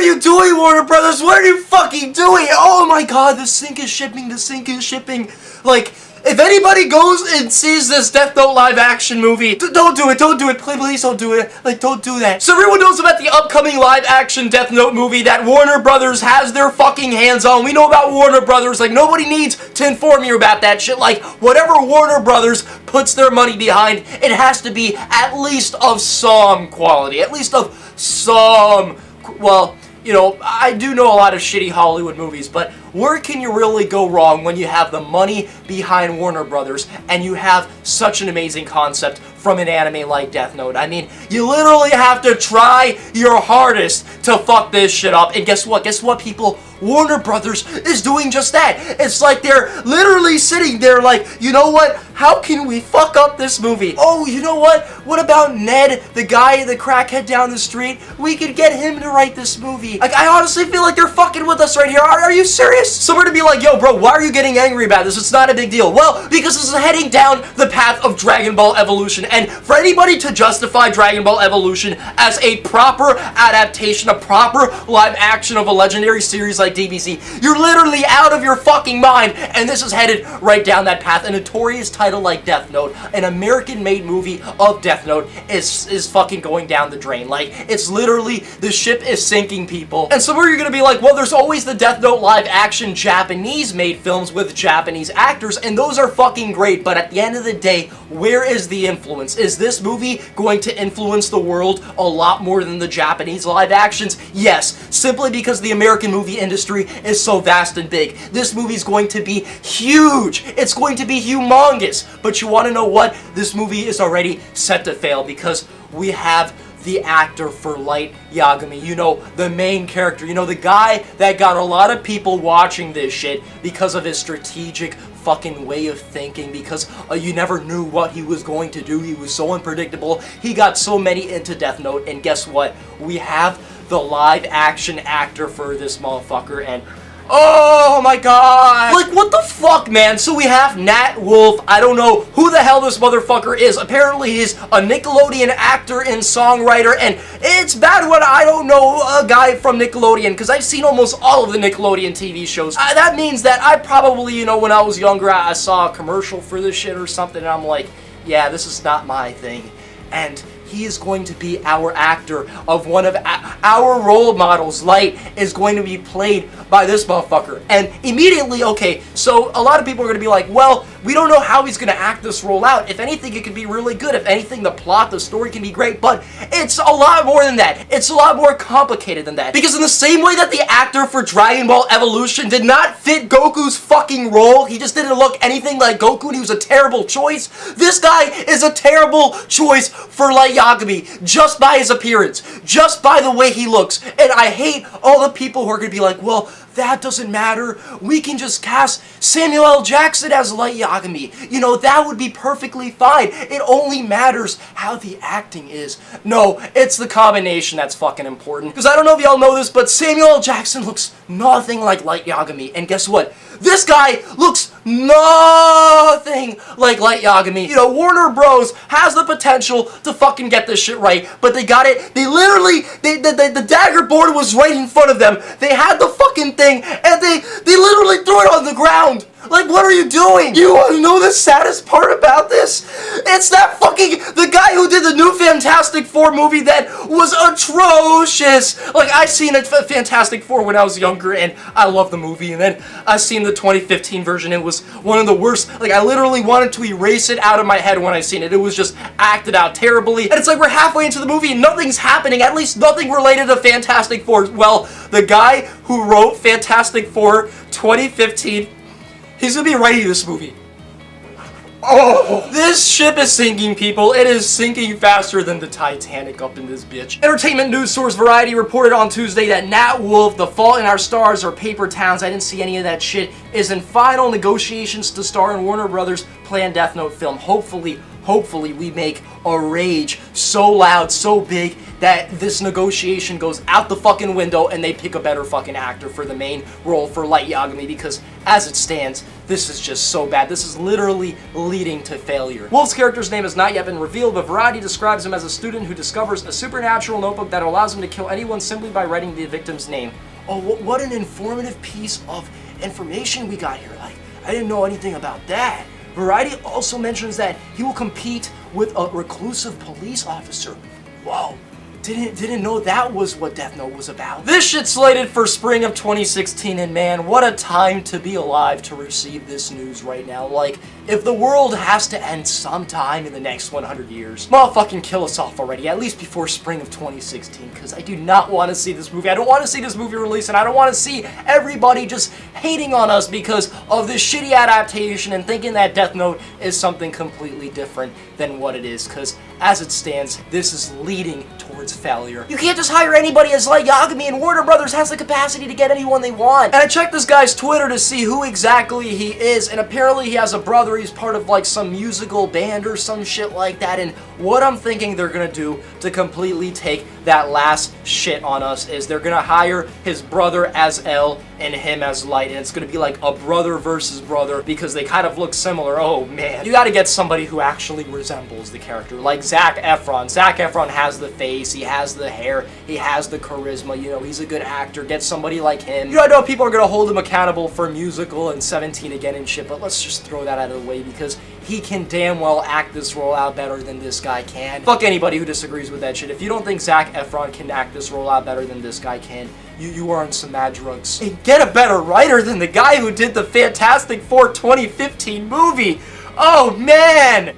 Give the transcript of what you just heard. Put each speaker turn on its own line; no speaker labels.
are you doing, Warner Brothers? What are you fucking doing? Oh my god, the sink is shipping. Like, if anybody goes and sees this Death Note live action movie, don't do it, please don't do it, like, don't do that. So everyone knows about the upcoming live action Death Note movie that Warner Brothers has their fucking hands on. We know about Warner Brothers, like, nobody needs to inform you about that shit. Like, whatever Warner Brothers puts their money behind, it has to be at least of some quality, at least of some, well, you know, I do know a lot of shitty Hollywood movies, but where can you really go wrong when you have the money behind Warner Brothers and you have such an amazing concept from an anime like Death Note? I mean, you literally have to try your hardest to fuck this shit up. And guess what? Guess what, people? Warner Brothers is doing just that. It's like they're literally sitting there like, you know what? How can we fuck up this movie? Oh, you know what? What about Ned, the guy, the crackhead down the street? We could get him to write this movie. Like, I honestly feel like they're fucking with us right here. Are you serious? Somewhere to be like, yo, bro, why are you getting angry about this? It's not a big deal. Well, because this is heading down the path of Dragon Ball Evolution. And for anybody to justify Dragon Ball Evolution as a proper adaptation, a proper live action of a legendary series like DBZ, you're literally out of your fucking mind. And this is headed right down that path. A notorious title like Death Note, an American-made movie of Death Note, is fucking going down the drain. Like, it's literally, the ship is sinking, people. And somewhere you're gonna be like, well, there's always the Death Note live action Japanese-made films with Japanese actors, and those are fucking great, but at the end of the day, where is the influence? Is this movie going to influence the world a lot more than the Japanese live actions? Yes, simply because the American movie industry is so vast and big. This movie's going to be huge. It's going to be humongous. But you want to know what? This movie is already set to fail because we have the actor for Light Yagami, you know, the main character, you know, the guy that got a lot of people watching this shit because of his strategic fucking way of thinking, because you never knew what he was going to do. He was so unpredictable. He got so many into Death Note, and guess what? We have the live action actor for this motherfucker, and oh my god! Like, what the fuck, man? So we have Nat Wolff. I don't know who the hell this motherfucker is. Apparently he's a Nickelodeon actor and songwriter, and it's bad when I don't know a guy from Nickelodeon, because I've seen almost all of the Nickelodeon TV shows. That means that I probably, you know, when I was younger, I saw a commercial for this shit or something, and I'm like, yeah, this is not my thing. And he is going to be our actor of one of our role models. Light is going to be played by this motherfucker. And immediately, okay, so a lot of people are going to be like, well, we don't know how he's going to act this role out. If anything, it could be really good. If anything, the plot, the story can be great. But it's a lot more than that. It's a lot more complicated than that. Because in the same way that the actor for Dragon Ball Evolution did not fit Goku's fucking role, he just didn't look anything like Goku and he was a terrible choice, this guy is a terrible choice for Light Yagami, just by his appearance, just by the way he looks. And I hate all the people who are going to be like, well, that doesn't matter. We can just cast Samuel L. Jackson as Light Yagami. You know, that would be perfectly fine. It only matters how the acting is. No, it's the combination that's fucking important. Because I don't know if y'all know this, but Samuel L. Jackson looks nothing like Light Yagami. And guess what? This guy looks nothing like Light Yagami. You know, Warner Bros. Has the potential to fucking get this shit right, but they got it. They literally, the dagger board was right in front of them. They had the fucking thing, and they literally threw it on the ground. Like, what are you doing? You want to know the saddest part about this? It's that fucking, the guy who did the new Fantastic Four movie that was atrocious. Like, I seen a Fantastic Four when I was younger, and I love the movie, and then I seen the 2015 version. It was one of the worst. Like, I literally wanted to erase it out of my head when I seen it. It was just acted out terribly. And it's like we're halfway into the movie and nothing's happening, at least nothing related to Fantastic Four. Well, the guy who wrote Fantastic Four 2015, he's gonna be writing this movie. Oh, this ship is sinking, people. It is sinking faster than the Titanic up in this bitch. Entertainment news source Variety reported on Tuesday that Nat Wolff, The Fault in Our Stars, or Paper Towns, I didn't see any of that shit, is in final negotiations to star in Warner Brothers' planned Death Note film. Hopefully we make a rage so loud, so big, that this negotiation goes out the fucking window and they pick a better fucking actor for the main role for Light Yagami, because as it stands, this is just so bad. This is literally leading to failure. Wolf's character's name has not yet been revealed, but Variety describes him as a student who discovers a supernatural notebook that allows him to kill anyone simply by writing the victim's name. Oh, what an informative piece of information we got here. Like, I didn't know anything about that. Variety also mentions that he will compete with a reclusive police officer. Whoa. Didn't know that was what Death Note was about. This shit's slated for spring of 2016, and man, what a time to be alive to receive this news right now. Like, if the world has to end sometime in the next 100 years, motherfucking kill us off already, at least before spring of 2016, because I do not want to see this movie. I don't want to see this movie release, and I don't want to see everybody just hating on us because of this shitty adaptation and thinking that Death Note is something completely different than what it is, because as it stands, this is leading towards failure. You can't just hire anybody as Light Yagami, and Warner Brothers has the capacity to get anyone they want. And I checked this guy's Twitter to see who exactly he is, and apparently he has a brother. He's part of like some musical band or some shit like that, and what I'm thinking they're gonna do to completely take that last shit on us is they're gonna hire his brother as L and him as Light, and it's gonna be like a brother versus brother because they kind of look similar. Oh man, you gotta get somebody who actually resembles the character, like Zac Efron. Zac Efron has the face, he has the hair, he has the charisma, you know, he's a good actor. Get somebody like him. You know, I know people are gonna hold him accountable for musical and 17 Again and shit, but let's just throw that out of the way because he can damn well act this role out better than this guy can. Fuck anybody who disagrees with that shit. If you don't think Zac Efron can act this role out better than this guy can, you are on some mad drugs. And get a better writer than the guy who did the Fantastic Four 2015 movie. Oh man!